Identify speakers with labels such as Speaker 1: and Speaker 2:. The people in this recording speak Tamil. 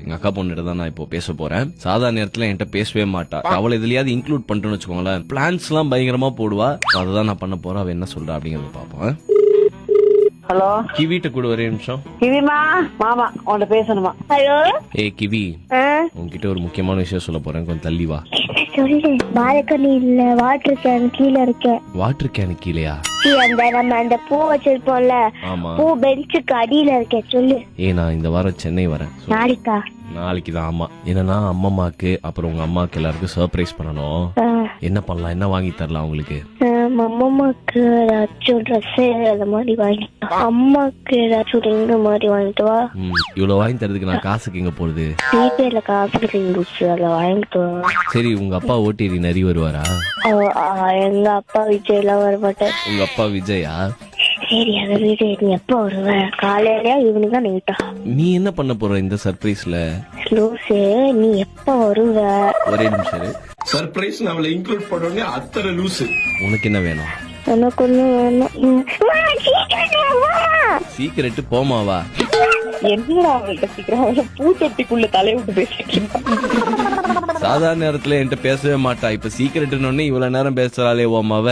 Speaker 1: எங்க அக்கா பொண்ணுகிட்ட தான் நான் இப்போ பேச போறேன். சாதாரண நேரத்துல என்கிட்ட பேசவே மாட்டா. அவளை இதுலயாவது இன்க்ளூட் பண்ணிட்டோம்னு வச்சுக்கோங்களேன், பிளான்ஸ் எல்லாம் பயங்கரமா போடுவா. அததான் நான் பண்ண போறேன். அவ என்ன சொல்றா அப்படிங்கறத பாப்போம்.
Speaker 2: ஹலோ
Speaker 1: கிவிட்ட கூட ஒரே நிமிஷம்.
Speaker 2: கிவிமா மாமா உன்கிட்ட பேசணுமா? ஹலோ
Speaker 1: கிவி, உன்கிட்ட ஒரு முக்கியமான விஷயம் சொல்ல போறேன். கொஞ்சம் தள்ளி வா.
Speaker 3: சொல்லு. பால்கனி இல்ல, வாட்டர் கேன் கீழே இருக்கேன்.
Speaker 1: வாட்டர் கேனு கீழயா?
Speaker 3: நம்ம அந்த பூ வச்சிருப்போம்ல, பூ பெஞ்சுக்கு அடியில இருக்கேன். சொல்லு.
Speaker 1: நான் இந்த வாரம் சென்னை வரேன்.
Speaker 3: நாளைக்கா?
Speaker 1: நாளைக்கு தான். ஆமா. என்னன்னா அம்மாக்கு அப்புறம் உங்க அம்மாக்கு எல்லாருக்கும் சர்ப்ரைஸ் பண்ணணும். என்ன பண்ணலாம், என்ன வாங்கி தரலாம் உங்களுக்கு?
Speaker 3: அம்மாக்கு ஏதாச்சும் ட்ரெஸ் அந்த மாதிரி வாங்கிட்டு, அம்மாக்கு ஏதாச்சும் ரிங் மாதிரி வாங்கிட்டு வா.
Speaker 1: இவ்வளவு வாங்கி தரதுக்கு நான் காசுக்கு எங்க போறது?
Speaker 3: ஜிபேல காசு இருந்துச்சு, அதை வாங்கிட்டு வா.
Speaker 1: சரி, உங்க அப்பா ஓட்டிரி நிறைய வருவாரா?
Speaker 3: எங்க அப்பா விஜய் எல்லாம் வர மாட்டேன்.
Speaker 1: உங்க அப்பா விஜயா?
Speaker 3: சரி, அதை வீடு நீ எப்ப வருவ? காலையிலயா ஈவினிங்கா நைட்டா?
Speaker 1: நீ என்ன பண்ண போற இந்த சர்ப்ரைஸ்ல?
Speaker 3: லூசு, நீ எப்ப வருவ?
Speaker 1: ஒரே நிமிஷம்.
Speaker 4: சர்ப்ரைஸ் அவளை இன்க்ளூட் பண்ணோடனே அத்தனை லூசு.
Speaker 1: உனக்கு என்ன வேணும்?
Speaker 3: எனக்கு ஒண்ணும் வேணும்.
Speaker 1: சீக்கிரட்டு போமாவா?
Speaker 2: என்னடா அவள்கிட்ட சீக்கிரம் பூத்தொட்டிக்குள்ள தலையை விட்டு பேசிட்டு
Speaker 1: சாதாரண நேரத்துல என்கிட்ட பேசவே மாட்டா. இப்ப சீக்கிரட்டுன்னு இவ்வளவு நேரம் பேசுறாளே ஓமாவ.